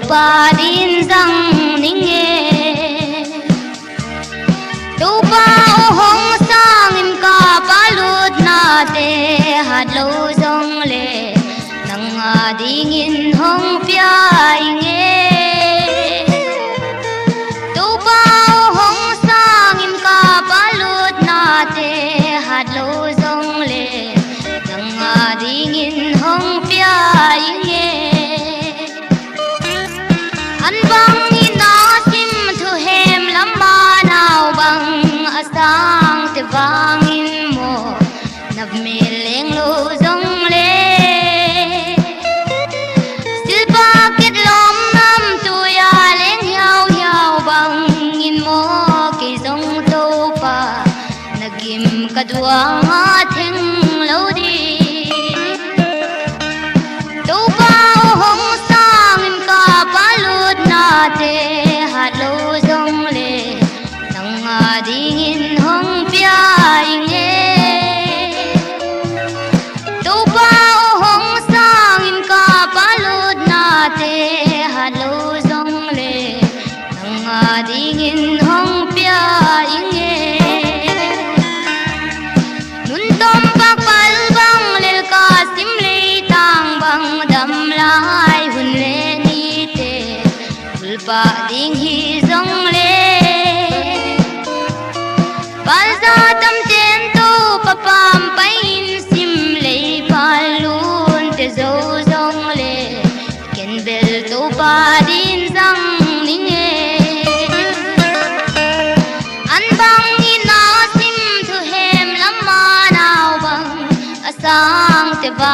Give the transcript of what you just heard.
pa din sang ning nghe đâu pa ô hong sang im ka palut na te hat lo dong le nang a ding in hong pia nghe đâu pa ô hong sang im ka palut na te hat lo dong le nang a ding in hong pia nghe an bang ni na sim thu hem lama nào bang asang te vang in mo nab me leng lo dong le sil pa ket lom nam tu ya leng hiao hiao bang in mo ke dong to pa nagim kadwa nga theng lo di to pa hong sang im ka palut na te hat lo dong le nang a ding in hong pia nghe to pa hong sang im ka palut na te hat lo dong le nang a ding in hong pia nghe nun tom pa pal bang lel ka sim le tang bang dam lai hun le ni te ul pa ding hi dong le pal za tam ten to pa pam pai in sim le palun te zo dong le ken bel to pa din sang ning nghe an bang ni na sim thu hem lama nào bang asang te ba